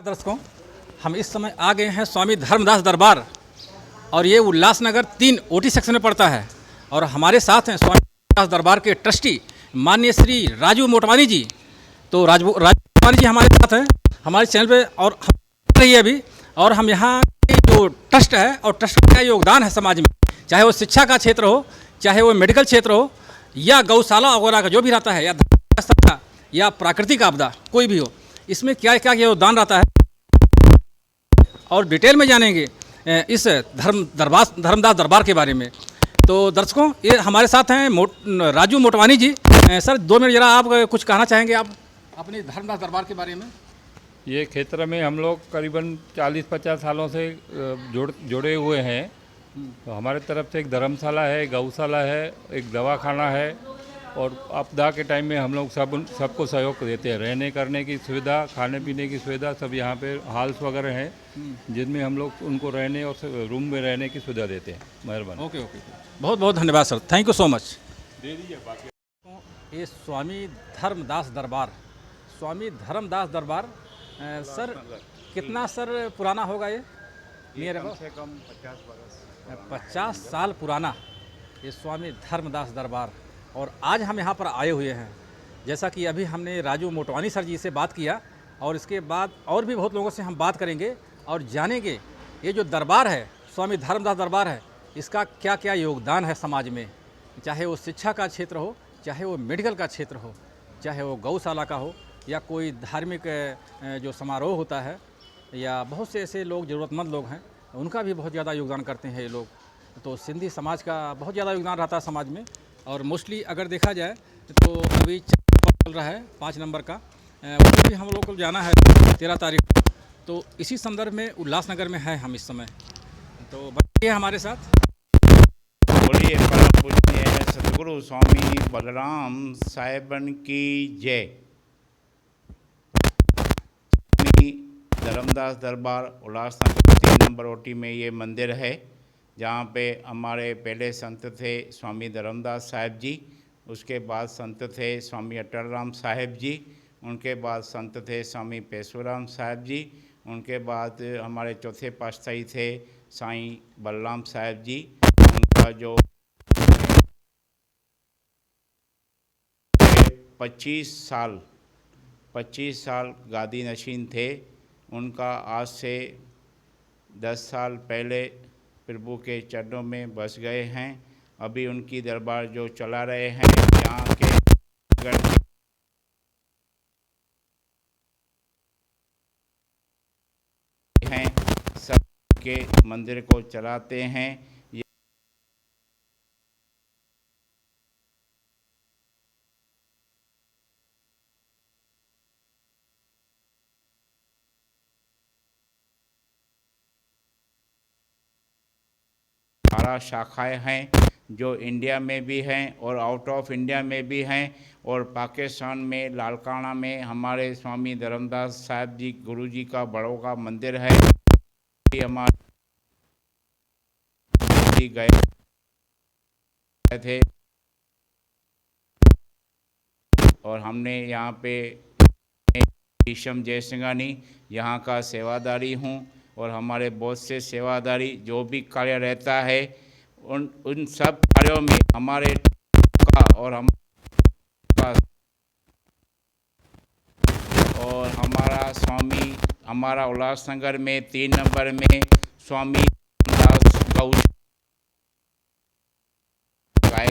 दर्शकों, हम इस समय आ गए हैं स्वामी धर्मदास दरबार और ये उल्लासनगर 3 ओटी सेक्शन में पड़ता है। और हमारे साथ हैं स्वामी धर्मदास दरबार के ट्रस्टी माननीय श्री राजू मोटवानी जी। तो राजू मोटवानी जी हमारे साथ हैं हमारे चैनल पे और हम रही है अभी। और हम यहाँ के जो ट्रस्ट है और ट्रस्ट का योगदान है समाज में, चाहे वो शिक्षा का क्षेत्र हो, चाहे वो मेडिकल क्षेत्र हो, या गौशाला वगैरह का जो भी रहता है, या धर्म या प्राकृतिक आपदा कोई भी हो, इसमें क्या क्या योगदान रहता है और डिटेल में जानेंगे इस धर्मदास दरबार के बारे में। तो दर्शकों, ये हमारे साथ हैं राजू मोटवानी जी। सर 2 मिनट जरा आप कुछ कहना चाहेंगे आप अपने धर्मदास दरबार के बारे में? ये क्षेत्र में हम लोग करीबन 40-50 सालों से जुड़े हुए हैं। तो हमारे तरफ से एक धर्मशाला है, गौशाला है, एक दवाखाना है और आपदा के टाइम में हम लोग सबको सहयोग देते हैं। रहने करने की सुविधा, खाने पीने की सुविधा सब यहाँ पे हॉल्स वगैरह हैं जिनमें हम लोग उनको रहने और रूम में रहने की सुविधा देते हैं। मेहरबानी। ओके, बहुत बहुत धन्यवाद sir, thank you so much. दे दीजिए बाकी। ये स्वामी धर्मदास दरबार सर कितना सर पुराना होगा ये? कम से कम 50 वर्ष 50 साल पुराना ये स्वामी धर्मदास दरबार। और आज हम यहाँ पर आए हुए हैं, जैसा कि अभी हमने राजू मोटवानी सर जी से बात किया और इसके बाद और भी बहुत लोगों से हम बात करेंगे और जानेंगे ये जो दरबार है, स्वामी धर्मदास दरबार है, इसका क्या क्या योगदान है समाज में, चाहे वो शिक्षा का क्षेत्र हो, चाहे वो मेडिकल का क्षेत्र हो, चाहे वो गौशाला का हो, या कोई धार्मिक जो समारोह होता है, या बहुत से ऐसे लोग ज़रूरतमंद लोग हैं उनका भी बहुत ज़्यादा योगदान करते हैं ये लोग। तो सिंधी समाज का बहुत ज़्यादा योगदान रहता है समाज में। और मोस्टली अगर देखा जाए तो अभी चल रहा है 5 नंबर का, उसमें भी हम लोग को जाना है 13 तारीख को। तो इसी संदर्भ में उल्लासनगर में है हम इस समय। तो बच्चे हमारे साथ। बोलिए परम पूजनीय सतगुरु स्वामी बलराम साहिबन की जय। स्वामी धर्मदास दरबार उल्लासनगर 3 नंबर ओटी में ये मंदिर है, जहाँ पे हमारे पहले संत थे स्वामी धर्मदास साहिब जी, उसके बाद संत थे स्वामी अटल राम साहिब जी, उनके बाद संत थे स्वामी पेशुराम साहिब जी, उनके बाद हमारे चौथे पातशाही थे साईं बलराम साहिब जी। उनका जो 25 साल गादी नशीन थे, उनका आज से 10 साल पहले प्रभु के चरणों में बस गए हैं। अभी उनकी दरबार जो चला रहे हैं, यहाँ के हैं सब के मंदिर को चलाते हैं। शाखाएं हैं जो इंडिया में भी हैं और आउट ऑफ इंडिया में भी हैं। और पाकिस्तान में लालकाना में हमारे स्वामी धर्मदास साहिब जी गुरु जी का बड़ों का मंदिर है। हमारे गए थे और हमने यहाँ पे ईशम जयसिंघानी यहाँ का सेवादारी हूँ और हमारे बहुत से सेवादारी जो भी कार्य रहता है उन सब कार्यों में हमारे का और हमारा स्वामी हमारा उल्लासनगर में 3 नंबर में स्वामी दास गौ हैं।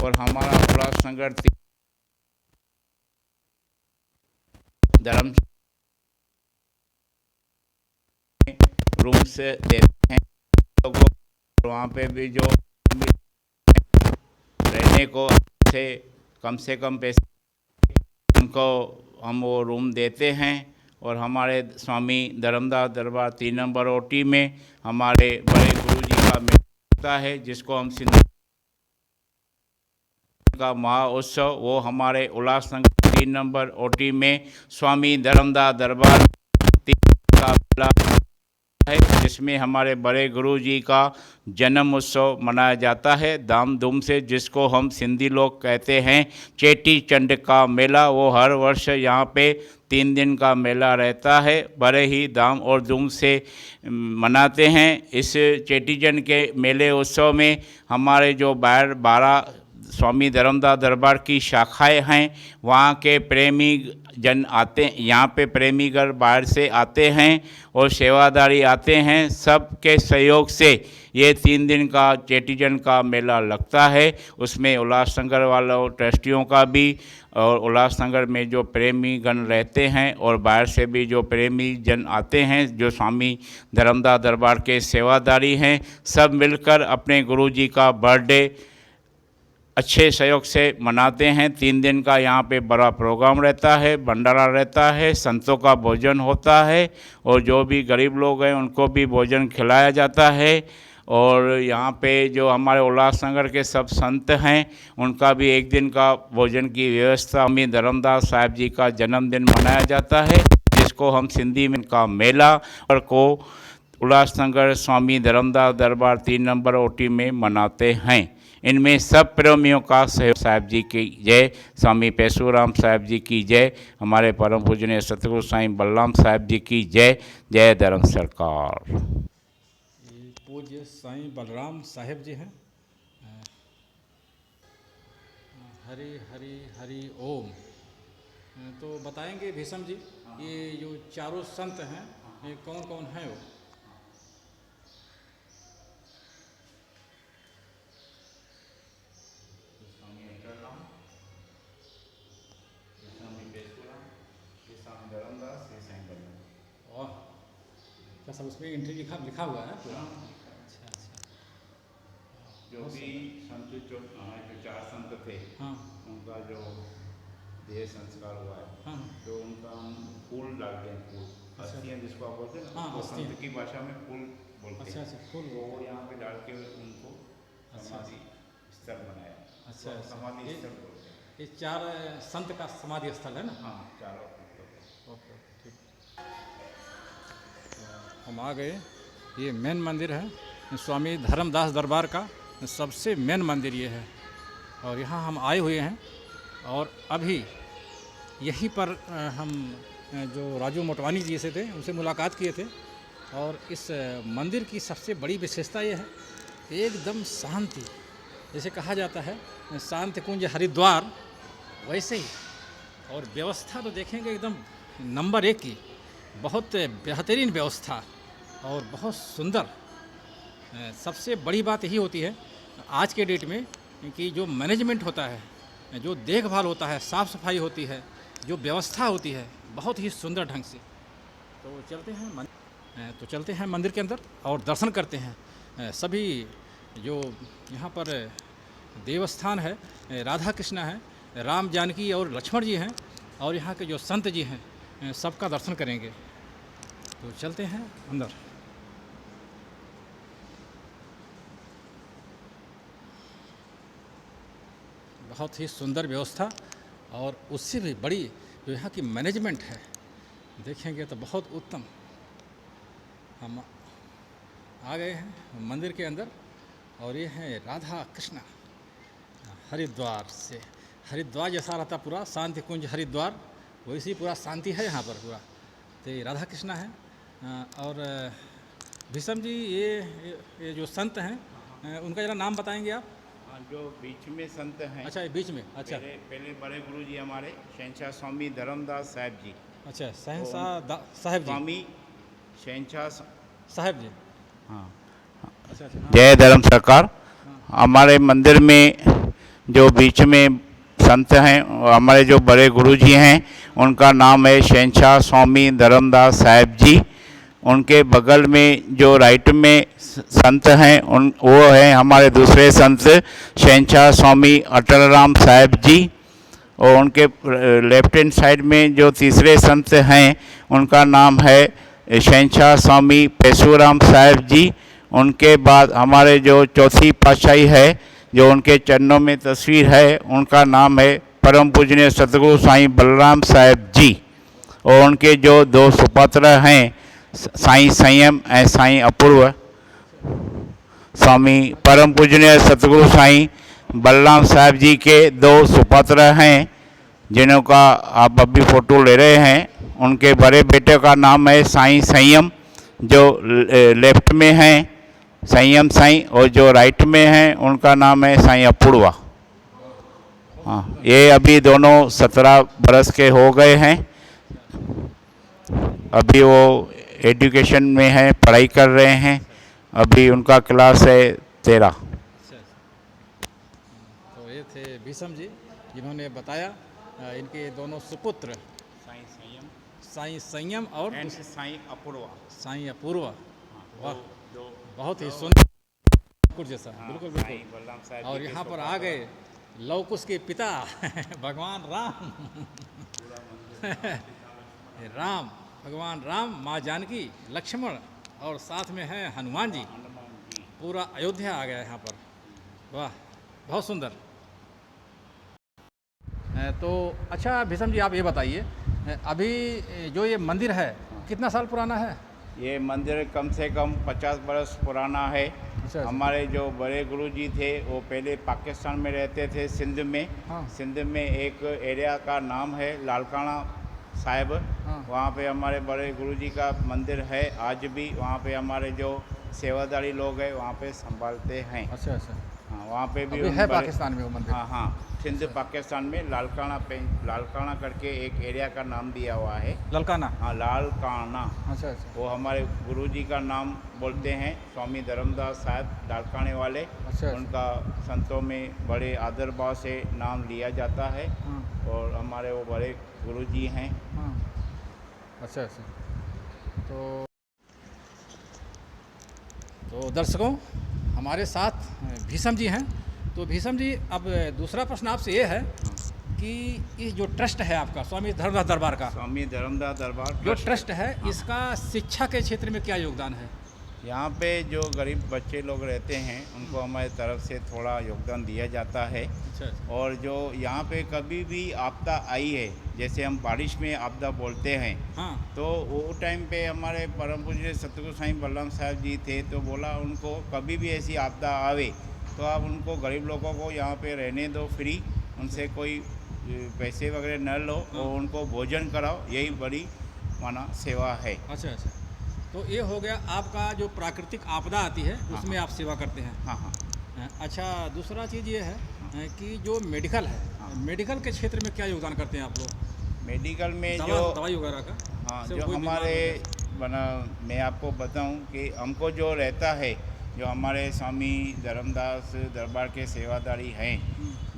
और हमारा उल्लासनगर धर्म रूम से देते हैं लोगों को। वहाँ पे भी जो रहने को से कम पैसे उनको हम वो रूम देते हैं। और हमारे स्वामी धर्मदास दरबार 3 नंबर ओटी में हमारे बड़े गुरु जी का मेला है, जिसको हम सिंध का महोत्सव, वो हमारे उल्लासनगर 3 नंबर ओटी में स्वामी धर्मदास दरबार का है, जिसमें हमारे बड़े गुरु जी का जन्म उत्सव मनाया जाता है धाम धूम से, जिसको हम सिंधी लोग कहते हैं चेटी चंड का मेला। वो हर वर्ष यहाँ पे 3 दिन का मेला रहता है, बड़े ही धाम और धूम से मनाते हैं। इस चेटीचंड के मेले उत्सव में हमारे जो 12 स्वामी धर्मदास दरबार की शाखाएं हैं, वहाँ के प्रेमी जन आते हैं, यहाँ पे प्रेमीगण बाहर से आते हैं और सेवादारी आते हैं। सबके सहयोग से ये 3 दिन का चेटीचंड का मेला लगता है। उसमें उल्लासनगर वालों ट्रस्टियों का भी और उल्लासनगर में जो प्रेमी गण रहते हैं और बाहर से भी जो प्रेमी जन आते हैं, जो स्वामी धर्मदास दरबार के सेवादारी हैं, सब मिलकर अपने गुरु जी का बर्थडे अच्छे सहयोग से मनाते हैं। 3 दिन का यहाँ पे बड़ा प्रोग्राम रहता है, भंडारा रहता है, संतों का भोजन होता है और जो भी गरीब लोग हैं उनको भी भोजन खिलाया जाता है। और यहाँ पे जो हमारे उल्लासनगर के सब संत हैं उनका भी 1 दिन का भोजन की व्यवस्था। स्वामी धर्मदास साहिब जी का जन्मदिन मनाया जाता है, जिसको हम सिंधी में का मेला और को उल्लासनगर स्वामी धर्मदास दरबार 3 नंबर ओटी में मनाते हैं। इनमें सब प्रेमियों का सहयोग। साहिब जी की जय, स्वामी पेशुराम साहिब जी की जय, हमारे परम पूजनीय सतगुरु साईं बलराम साहिब जी की जय। जय धर्म सरकार। पूज्य साईं बलराम साहिब जी हैं। हरि हरि हरि ओम। तो बताएंगे भीषम जी, ये जो चारों संत हैं ये कौन कौन हैं? वो क्या सब उसमें एंट्री लिखा हुआ है पूरा? अच्छा अच्छा। जो भी संत जो 4 संत थे, हाँ, उनका जो देह संस्कार हुआ है, हाँ, तो उनका हम फूल डालते हैं, फूल अस्थियाँ जिसको आप बोलते हैं ना, हाँ, तो अस्थियाँ। संत की भाषा में फूल बोलते अच्छा हैं। अच्छा, फूल। वो यहाँ पे डाल के उनको अच्छा, समाधि स्थल बनाया। अच्छा अच्छा। समाधि स्थल बोलते हैं। ये 4 संत का समाधि स्थल है ना? हाँ, चारों। ओके, ठीक। हम आ गए। ये मेन मंदिर है स्वामी धर्मदास दरबार का, सबसे मेन मंदिर ये है। और यहाँ हम आए हुए हैं और अभी यहीं पर हम जो राजू मोटवानी जी से थे उनसे मुलाकात किए थे। और इस मंदिर की सबसे बड़ी विशेषता ये है, एकदम शांति। जैसे कहा जाता है शांति कुंज हरिद्वार, वैसे ही। और व्यवस्था तो देखेंगे एकदम नंबर 1 की, बहुत बेहतरीन व्यवस्था और बहुत सुंदर। सबसे बड़ी बात यही होती है आज के डेट में कि जो मैनेजमेंट होता है, जो देखभाल होता है, साफ़ सफाई होती है, जो व्यवस्था होती है, बहुत ही सुंदर ढंग से। तो चलते हैं मंदिर के अंदर और दर्शन करते हैं। सभी जो यहाँ पर देवस्थान है, राधा कृष्णा है, राम जानकी और लक्ष्मण जी हैं, और यहाँ के जो संत जी हैं सबका दर्शन करेंगे। तो चलते हैं अंदर। बहुत ही सुंदर व्यवस्था और उससे भी बड़ी जो यहाँ की मैनेजमेंट है, देखेंगे तो बहुत उत्तम। हम आ गए हैं मंदिर के अंदर और ये है राधा कृष्णा। हरिद्वार से, हरिद्वार जैसा रहता पूरा शांति कुंज हरिद्वार, वैसी पूरा शांति है यहाँ पर पूरा। तो ये राधा कृष्णा है। और भीषम जी, ये जो संत हैं उनका जरा नाम बताएंगे आप? जो बीच में संत हैं। अच्छा, ये बीच में। अच्छा, पहले बड़े गुरु जी हमारे शहंशाह स्वामी धर्मदास साहिब जी। अच्छा, शहंशाह साहिब जी, स्वामी शहंशाह साहिब जी। हाँ। अच्छा अच्छा। जय धर्म सरकार। हमारे मंदिर में जो बीच में संत हैं, हमारे जो बड़े गुरु जी हैं, उनका नाम है शहंशाह स्वामी धर्मदास साहिब जी। उनके बगल में जो राइट में संत हैं वो हैं हमारे दूसरे संत शहंशाह स्वामी अटल राम साहिब जी। और उनके लेफ्ट हैंड साइड में जो तीसरे संत हैं उनका नाम है शहंशाह स्वामी पेशुराम साहिब जी। उनके बाद हमारे जो चौथी पातशाही है, जो उनके चरणों में तस्वीर है, उनका नाम है परम पूजनीय सतगुरु साईं बलराम साहिब जी। और उनके जो 2 सुपुत्र हैं, साईं संयम ऐं साईं अपूर्व, स्वामी परम पूजनीय सतगुरु साईं बलराम साहब जी के 2 सुपुत्र हैं, जिन्हों का आप अभी फ़ोटो ले रहे हैं। उनके बड़े बेटे का नाम है साईं संयम, जो लेफ्ट में हैं संयम साईं, और जो राइट में हैं उनका नाम है साईं अपूर्वा। हाँ, ये अभी दोनों 17 बरस के हो गए हैं। अभी वो एजुकेशन में हैं, पढ़ाई कर रहे हैं। अभी उनका क्लास है 13। तो ये थे भीषम जी, जिन्होंने बताया इनके दोनों सुपुत्र साईं संयम और साईं अपूर्वा। साईं अपूर्वा। वाह, बहुत ही सुंदर जैसा। बिल्कुल बिल्कुल। और यहाँ पर आ गए लव कुश के पिता भगवान राम राम, भगवान राम, माँ जानकी, लक्ष्मण, और साथ में है हनुमान जी। पूरा अयोध्या आ गया यहाँ पर। वाह, बहुत सुंदर। तो अच्छा भीषम जी, आप ये बताइए, अभी जो ये मंदिर है कितना साल पुराना है? ये मंदिर कम से कम 50 बरस पुराना है। अच्छा। हमारे जो बड़े गुरुजी थे वो पहले पाकिस्तान में रहते थे, सिंध में। हाँ। सिंध में एक एरिया का नाम है लालकाना साहिब। हाँ। वहाँ पे हमारे बड़े गुरुजी का मंदिर है आज भी। वहाँ पे हमारे जो सेवादारी लोग हैं वहाँ पे संभालते हैं। अच्छा अच्छा। हाँ, वहाँ पे भी अभी है पाकिस्तान में वो मंदिर? हाँ हाँ, सिंध पाकिस्तान में लालकाना करके एक एरिया का नाम दिया हुआ है। ललकाना? हाँ, लालकाना। अच्छा अच्छा। वो हमारे गुरुजी का नाम बोलते हैं, स्वामी धर्मदास साहब लालकाने वाले। अच्छा। उनका संतों में बड़े आदर भाव से नाम लिया जाता है। हाँ। और हमारे वो बड़े गुरुजी हैं। हाँ। अच्छा अच्छा। तो दर्शकों, हमारे साथ भीषम जी हैं। तो भीषम जी, अब दूसरा प्रश्न आपसे ये है कि ये जो ट्रस्ट है आपका स्वामी धर्मदास दरबार का, स्वामी धर्मदास दरबार जो ट्रस्ट है, इसका शिक्षा के क्षेत्र में क्या योगदान है? यहाँ पे जो गरीब बच्चे लोग रहते हैं उनको हमारी तरफ से थोड़ा योगदान दिया जाता है। अच्छा। और जो यहाँ पे कभी भी आपदा आई है, जैसे हम बारिश में आपदा बोलते हैं, हाँ। तो वो टाइम पे हमारे परम पूज्य सतगुरु साईं बलराम साहब जी थे, तो बोला उनको कभी भी ऐसी आपदा आवे तो आप उनको गरीब लोगों को यहाँ पे रहने दो फ्री, उनसे कोई पैसे वगैरह न लो और उनको भोजन कराओ, यही बड़ी माना सेवा है। अच्छा अच्छा। तो ये हो गया आपका जो प्राकृतिक आपदा आती है उसमें आप सेवा करते हैं। हाँ हाँ। अच्छा, दूसरा चीज़ ये है कि जो मेडिकल है, मेडिकल के क्षेत्र में क्या योगदान करते हैं आप लोग? मेडिकल में जो दवाई वगैरह का? हाँ, से जो कोई हमारे बना, मैं आपको बताऊं कि हमको जो रहता है, जो हमारे स्वामी धर्मदास दरबार के सेवादारी हैं,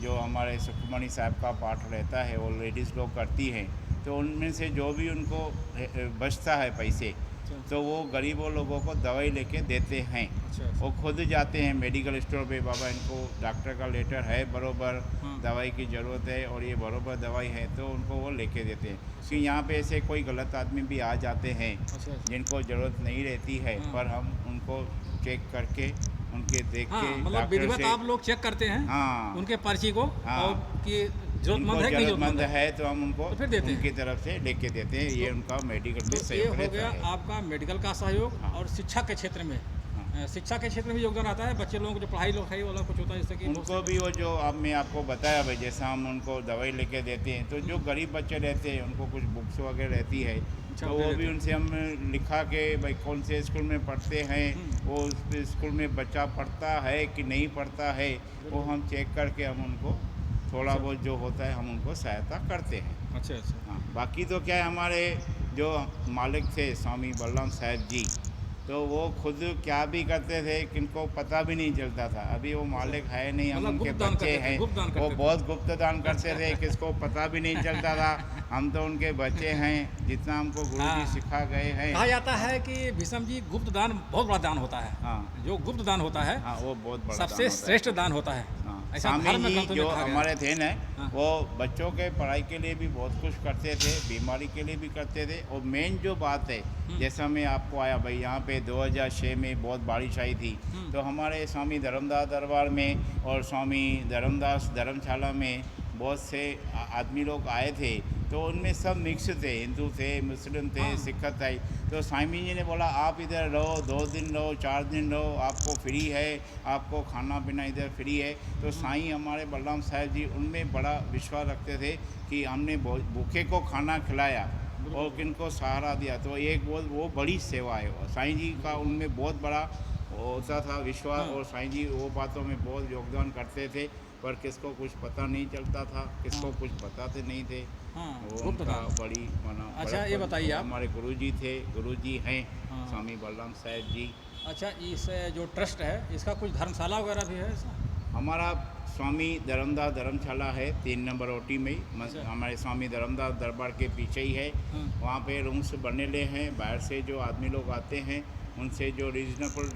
जो हमारे सुखमणि साहब का पाठ रहता है वो लेडीज़ लोग करती हैं, तो उनमें से जो भी उनको बचता है पैसे, तो वो गरीबों लोगों को दवाई लेके देते हैं। वो खुद जाते हैं मेडिकल स्टोर पे, बाबा इनको डॉक्टर का लेटर है, बरोबर दवाई की ज़रूरत है और ये बरोबर दवाई है, तो उनको वो लेके देते हैं। क्योंकि यहाँ पे ऐसे कोई गलत आदमी भी आ जाते हैं जिनको ज़रूरत नहीं रहती है, पर हम उनको चेक करके उनके देख के मतलब विधिवत आप लोग चेक करते हैं। हाँ, उनके पर्ची को। हाँ, और कि जरूरतमंद है तो हम उनको तो फिर देते उनकी तरफ से लेके देते हैं। ये उनका मेडिकल में सहयोग रहता है। ये हो गया आपका मेडिकल का सहयोग। हाँ। और शिक्षा के क्षेत्र में, शिक्षा के क्षेत्र में योगदान आता है। बच्चे लोगों को जो पढ़ाई लिखाई वाला कुछ होता है, जैसे कि उनको भी वो जो अब मैं आपको बताया भाई, जैसा हम उनको दवाई लेके देते हैं, तो जो गरीब बच्चे रहते हैं उनको कुछ बुक्स वगैरह रहती है, तो वो भी उनसे हम लिखा के भाई कौन से स्कूल में पढ़ते हैं, वो उस स्कूल में बच्चा पढ़ता है कि नहीं पढ़ता है, वो हम चेक करके हम उनको थोड़ा बहुत जो होता है हम उनको सहायता करते हैं। अच्छा अच्छा। हाँ, बाकी तो क्या है, हमारे जो मालिक थे स्वामी बलराम साहब जी, तो वो खुद क्या भी करते थे किनको पता भी नहीं चलता था। अभी वो मालिक है नहीं, हम उनके बच्चे हैं, वो बहुत गुप्त दान करते थे, किसको पता भी नहीं चलता था। हम तो उनके बच्चे हैं, जितना हमको गुरुजी सिखा गए हैं। कहा जाता है कि भीषम जी, गुप्त दान बहुत बड़ा दान होता है। हाँ, जो गुप्त दान होता है, हाँ, वो बहुत बड़ा सबसे श्रेष्ठ दान होता है। स्वामी जी जो हमारे थे ना, वो बच्चों के पढ़ाई के लिए भी बहुत कुछ करते थे, बीमारी के लिए भी करते थे। और मेन जो बात है, जैसा मैं आपको आया भाई, यहाँ पे 2006 में बहुत बारिश आई थी, तो हमारे स्वामी धर्मदास दरबार में और स्वामी धर्मदास धर्मशाला में बहुत से आदमी लोग आए थे, तो उनमें सब मिक्स थे, हिंदू थे, मुस्लिम थे, सिख थे। तो स्वामी जी ने बोला आप इधर रहो, 2 दिन रहो, 4 दिन रहो, आपको फ्री है, आपको खाना पीना इधर फ्री है। तो साईं हमारे बलराम साहब जी उनमें बड़ा विश्वास रखते थे कि हमने भूखे को खाना खिलाया और किनको सहारा दिया, तो एक बहुत वो बड़ी सेवा है। साईं जी का उनमें बहुत बड़ा होता था विश्वास, और साईं जी वो बातों में बहुत योगदान करते थे, पर किसको कुछ पता नहीं चलता था, किसको कुछ बताते नहीं थे। वो गुप्त उनका था। बड़ी माना। अच्छा, ये बताइए आप। हमारे गुरुजी थे, गुरुजी हैं स्वामी बलराम साहब जी। अच्छा, इस जो ट्रस्ट है इसका कुछ धर्मशाला वगैरह भी है ऐसा? हमारा स्वामी धर्मदास धर्मशाला है 3 नंबर ओटी में ही। हमारे स्वामी धर्मदास दरबार के पीछे ही है। वहाँ पे रूम्स बनेले हैं। बाहर से जो आदमी लोग आते हैं उनसे जो रीजनेबल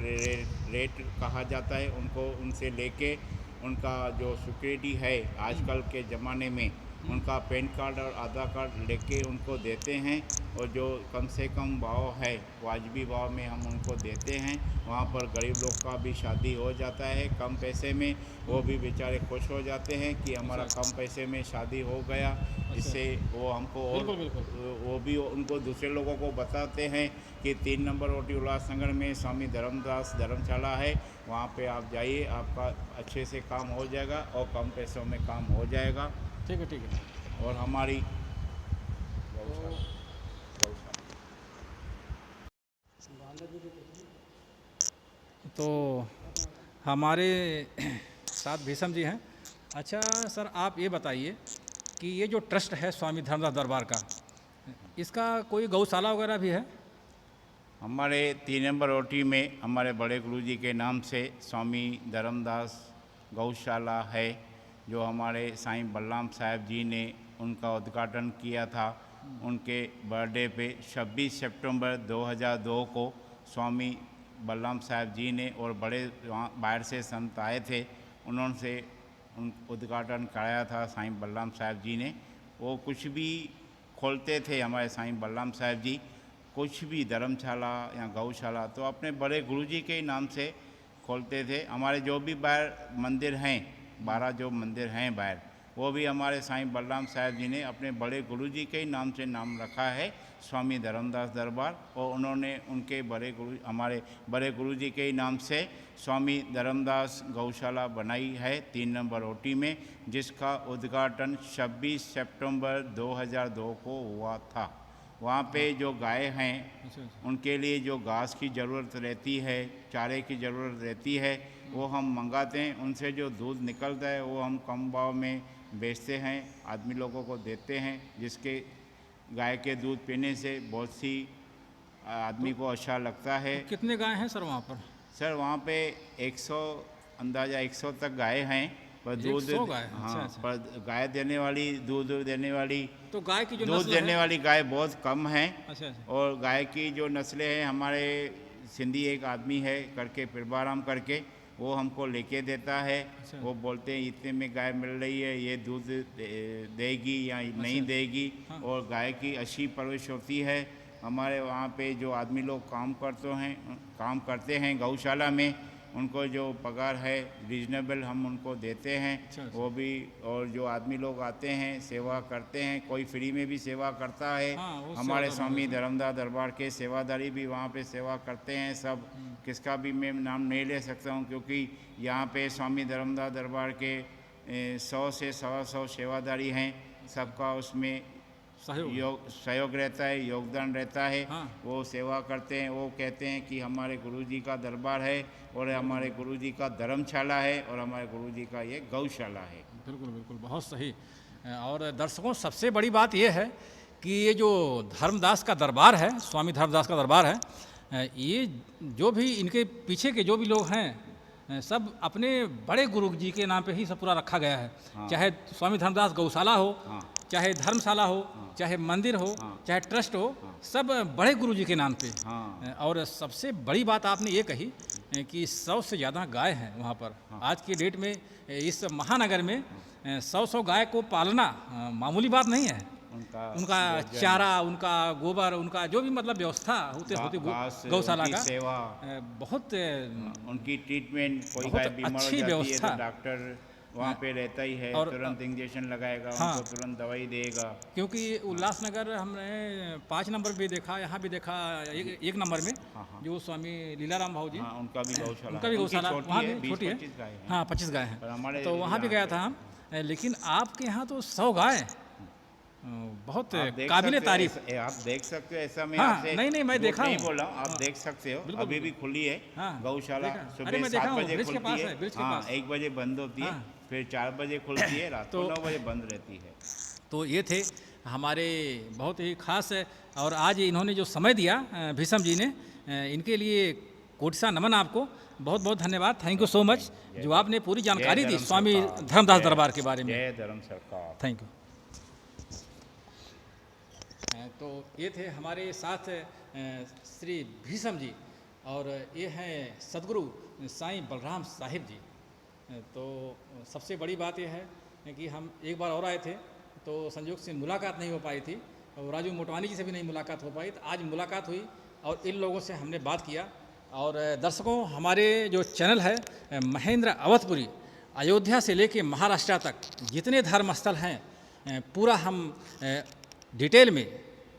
रेट कहा जाता है, उनको उनसे लेके उनका जो सिक्योरिटी है आजकल के ज़माने में, उनका पैन कार्ड और आधार कार्ड लेके उनको देते हैं, और जो कम से कम भाव है वाजबी भाव में हम उनको देते हैं। वहाँ पर गरीब लोग का भी शादी हो जाता है कम पैसे में, वो भी बेचारे खुश हो जाते हैं कि हमारा कम पैसे में शादी हो गया। इससे वो हमको और वो भी उनको दूसरे लोगों को बताते हैं कि 3 नंबर ओटी उल्लासनगर में स्वामी धर्मदास धर्मशाला है, वहाँ पे आप जाइए, आपका अच्छे से काम हो जाएगा और कम पैसों में काम हो जाएगा। ठीक है, ठीक है। और हमारी तो हमारे साथ भीषम जी हैं। अच्छा सर, आप ये बताइए कि ये जो ट्रस्ट है स्वामी धर्मदास दरबार का, इसका कोई गौशाला वगैरह भी है? हमारे 3 नंबर ओटी में हमारे बड़े गुरुजी के नाम से स्वामी धर्मदास गौशाला है, जो हमारे साईं बलराम साहब जी ने उनका उद्घाटन किया था। उनके बर्थडे पे 26 सितंबर 2002 को स्वामी बलराम साहब जी ने और बड़े वहाँ बाहर से संत आए थे, उन्होंने उन उद्घाटन कराया था साईं बलराम साहब जी ने। वो कुछ भी खोलते थे हमारे साईं बलराम साहब जी, कुछ भी धर्मशाला या गौशाला, तो अपने बड़े गुरुजी के नाम से खोलते थे। हमारे जो भी बाहर मंदिर हैं, 12 जो मंदिर हैं बाहर, वो भी हमारे साईं बलराम साहब जी ने अपने बड़े गुरुजी के ही नाम से नाम रखा है, स्वामी धर्मदास दरबार। और उन्होंने उनके हमारे बड़े गुरुजी के ही नाम से स्वामी धर्मदास गौशाला बनाई है 3 नंबर ओटी में, जिसका उद्घाटन 26 सितंबर 2002 को हुआ था। वहाँ पे जो गाय हैं उनके लिए जो घास की ज़रूरत रहती है, चारे की ज़रूरत रहती है, वो हम मंगाते हैं। उनसे जो दूध निकलता है वो हम कम भाव में बेचते हैं, आदमी लोगों को देते हैं, जिसके गाय के दूध पीने से बहुत सी आदमी को अच्छा लगता है। तो कितने गाय हैं सर वहाँ पर? सर वहाँ पे 100 अंदाज़ा 100 तक गाय हैं, पर दूध 100 गाय? हाँ, अच्छा। पर गाय देने वाली दूध देने वाली तो गाय की जो दूध नस्ल देने है? वाली गाय बहुत कम हैं। अच्छा। और गाय की जो नस्लें हैं, हमारे सिंधी एक आदमी है करके पिरबाराम करके, वो हमको लेके देता है। वो बोलते हैं इतने में गाय मिल रही है, ये दूध देगी या नहीं देगी। और गाय की अच्छी परवरिश होती है। हमारे वहाँ पे जो आदमी लोग काम करते हैं गौशाला में, उनको जो पगार है रीजनेबल हम उनको देते हैं। वो भी, और जो आदमी लोग आते हैं सेवा करते हैं, कोई फ्री में भी सेवा करता है। हमारे स्वामी धर्मदास दरबार के सेवादारी भी वहाँ पे सेवा करते हैं सब। किसका भी मैं नाम नहीं ले सकता हूँ, क्योंकि यहाँ पे स्वामी धर्मदास दरबार के 100 से 125 सेवादारी हैं। सबका उसमें सहयोग रहता है, योगदान रहता है। वो सेवा करते हैं। वो कहते हैं कि हमारे गुरुजी का दरबार है और हमारे गुरुजी का धर्मशाला है और हमारे गुरुजी का ये गौशाला है। बिल्कुल बिल्कुल, बहुत सही। और दर्शकों, सबसे बड़ी बात ये है कि ये जो धर्मदास का दरबार है, स्वामी धर्मदास का दरबार है, ये जो भी इनके पीछे के जो भी लोग हैं, सब अपने बड़े गुरु जी के नाम पे ही सब पूरा रखा गया है। चाहे स्वामी धर्मदास गौशाला हो, चाहे धर्मशाला हो, चाहे मंदिर हो, चाहे ट्रस्ट हो, सब बड़े गुरु जी के नाम पे। और सबसे बड़ी बात आपने ये कही कि 100 से ज़्यादा गाय हैं वहाँ पर। आज की डेट में इस महानगर में 100 गाय को पालना मामूली बात नहीं है। उनका चारा, उनका गोबर, उनका जो भी मतलब व्यवस्था होती गौशाला का सेवा, बहुत उनकी ट्रीटमेंट, कोई बहुत गाय बीमार हो अच्छी जाती है व्यवस्था। तो डॉक्टर वहाँ पे रहता ही है, और तुरंत इंजेक्शन लगाएगा, हाँ। उनको तुरंत दवाई देगा। क्योंकि उल्लासनगर हमने 5 नंबर भी देखा, यहाँ भी देखा, एक नंबर में हाँ, हाँ। जो स्वामी लीलाराम भाऊ जी, हाँ, उनका भी गौशाला उनका है। भी उनकी गौशाला छोटी वहाँ है, भी 20-25 छोटी है। गाय हैं। हाँ 25 गाय हैं, पर हमारे तो वहाँ भी यहाँ गया पे- था हम। लेकिन आपके यहाँ तो 100 गाय, बहुत आप देख काबिले सकते हो, तारीफ। आप देख सकते हो, ऐसा मैं हाँ, आपसे नहीं, मैं झूठ देखा नहीं हूँ। बोल रहा हूँ, आप हाँ, देख सकते हो। बिल्कुल, अभी भी बिल्कुल। खुली है हाँ, गौशाला, देखा। अरे सुबह मैं 7 देखा हूँ, बजे ब्रिज के खुलती पास है। है, ब्रिज के हाँ, पास। 1 बजे बंद होती है, हाँ। फिर 4 बजे खुलती है, रात को तो- 9 बजे बंद रहती है। तो ये थे हमारे बहुत ही खास है, और आज इन्होंने जो समय दिया भीषम जी ने, इनके लिए कोटि सा नमन आपको, बहुत बहुत धन्यवाद, थैंक यू सो मच, जो आपने पूरी जानकारी जय दी धर्म स्वामी सरकार, धर्मदास जय- दरबार के बारे में। जय धर्म सरकार। Thank you. तो ये थे हमारे साथ श्री भीषम जी, और ये हैं सदगुरु साईं बलराम साहिब जी। तो सबसे बड़ी बात यह है कि हम एक बार और आए थे, तो संयोग से मुलाकात नहीं हो पाई थी, और राजू मोटवानी जी से भी नहीं मुलाकात हो पाई, तो आज मुलाकात हुई और इन लोगों से हमने बात किया। और दर्शकों, हमारे जो चैनल है महेंद्र अवधपुरी, अयोध्या से लेके महाराष्ट्र तक जितने धर्म स्थल हैं, पूरा हम डिटेल में,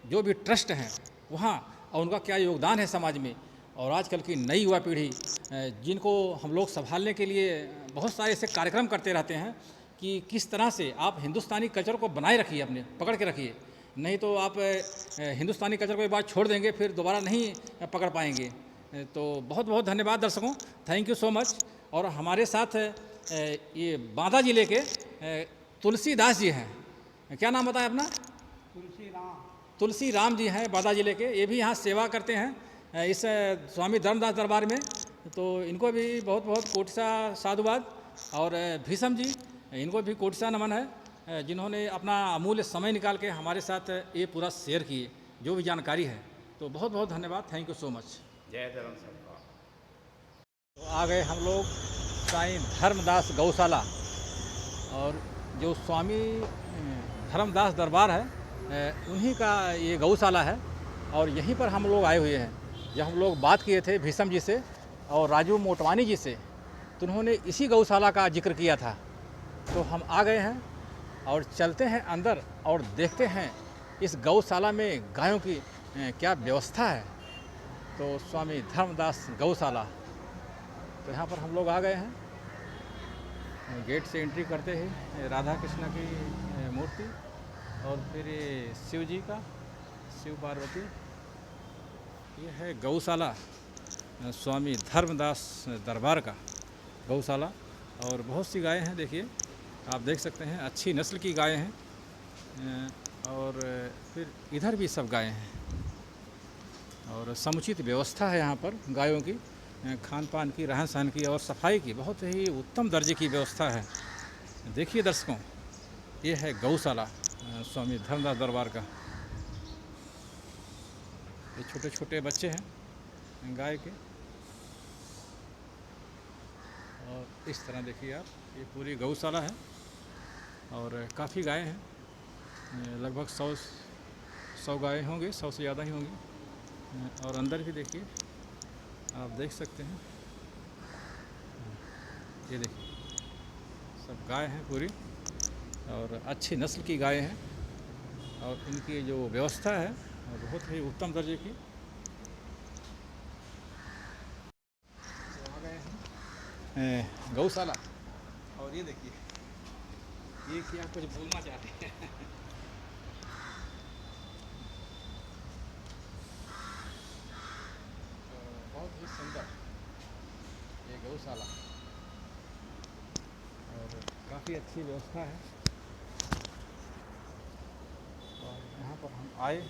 जो भी ट्रस्ट हैं वहाँ, और उनका क्या योगदान है समाज में, और आजकल की नई युवा पीढ़ी जिनको हम लोग संभालने के लिए बहुत सारे ऐसे कार्यक्रम करते रहते हैं कि किस तरह से आप हिंदुस्तानी कल्चर को बनाए रखिए, अपने पकड़ के रखिए, नहीं तो आप हिंदुस्तानी कल्चर को एक बार छोड़ देंगे, फिर दोबारा नहीं पकड़ पाएंगे। तो बहुत बहुत धन्यवाद दर्शकों, थैंक यू सो मच। और हमारे साथ ये बांदा जिले के तुलसीदास जी हैं, क्या नाम बताएं अपना? तुलसी राम जी हैं, बांदा जिले के, ये भी यहाँ सेवा करते हैं इस स्वामी धर्मदास दरबार में, तो इनको भी बहुत बहुत कोटि सा साधुवाद। और भीषम जी, इनको भी कोटि सा नमन है, जिन्होंने अपना अमूल्य समय निकाल के हमारे साथ ये पूरा शेयर किए जो भी जानकारी है, तो बहुत बहुत धन्यवाद, थैंक यू सो मच। जय धर्म सरकार। तो आ गए हम लोग साईं धर्मदास गौशाला, और जो स्वामी धर्मदास दरबार है उन्हीं का ये गौशाला है, और यहीं पर हम लोग आए हुए हैं। जब हम लोग बात किए थे भीषम जी से और राजू मोटवानी जी से, तो उन्होंने इसी गौशाला का जिक्र किया था। तो हम आ गए हैं और चलते हैं अंदर और देखते हैं इस गौशाला में गायों की क्या व्यवस्था है। तो स्वामी धर्मदास गौशाला, तो यहाँ पर हम लोग आ गए हैं। गेट से एंट्री करते ही राधा कृष्ण की मूर्ति, और फिर ये शिव जी का, शिव पार्वती। ये है गौशाला स्वामी धर्मदास दरबार का गौशाला, और बहुत सी गायें हैं, देखिए आप देख सकते हैं, अच्छी नस्ल की गायें हैं। और फिर इधर भी सब गायें हैं, और समुचित व्यवस्था है यहाँ पर गायों की, खान पान की, रहन सहन की और सफाई की, बहुत ही उत्तम दर्जे की व्यवस्था है। देखिए दर्शकों, ये है गौशाला स्वामी धर्मदास दरबार का। ये छोटे छोटे बच्चे हैं गाय के, और इस तरह देखिए आप, ये पूरी गौशाला है, और काफ़ी गायें हैं, लगभग 100 गायें होंगी, 100 से ज़्यादा ही होंगी। और अंदर भी देखिए, आप देख सकते हैं, ये देखिए सब गाय हैं पूरी, और अच्छी नस्ल की गायें हैं, और इनकी जो व्यवस्था है बहुत ही उत्तम दर्जे की। तो आ गए हैं गौशाला, और ये देखिए, ये क्या कुछ बोलना चाहते हैं? बहुत ही सुंदर ये गौशाला, और काफ़ी अच्छी व्यवस्था है। और यहाँ पर हम आए,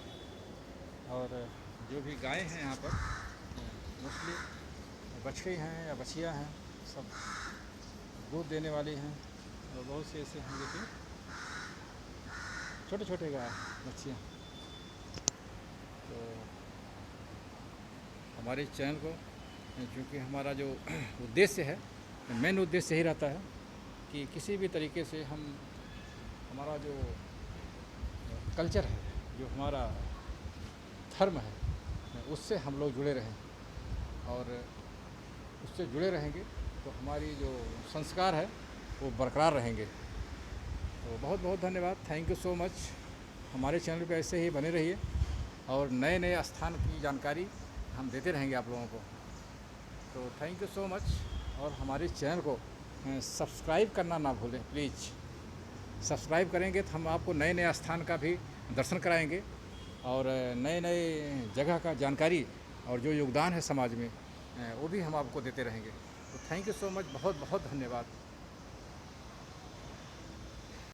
और जो भी गाय हैं यहाँ पर मोस्टली बछड़ी हैं या बछिया हैं, सब दूध देने वाली हैं, और बहुत से ऐसे हैं, देखिए छोटे छोटे गाय बच्चियाँ। तो हमारे चैनल को, क्योंकि हमारा जो उद्देश्य है, मेन उद्देश्य यही रहता है कि किसी भी तरीके से हम, हमारा जो कल्चर है, जो हमारा धर्म है, उससे हम लोग जुड़े रहें, और उससे जुड़े रहेंगे तो हमारी जो संस्कार है वो बरकरार रहेंगे। तो बहुत बहुत धन्यवाद, थैंक यू सो मच। हमारे चैनल पे ऐसे ही बने रहिए और नए नए स्थान की जानकारी हम देते रहेंगे आप लोगों को। तो थैंक यू सो मच। और हमारे चैनल को सब्सक्राइब करना ना भूलें प्लीज़। सब्सक्राइब करेंगे तो हम आपको नए नए स्थान का भी दर्शन कराएंगे और नए नए जगह का जानकारी और जो योगदान है समाज में वो भी हम आपको देते रहेंगे। तो थैंक यू सो मच, बहुत बहुत धन्यवाद।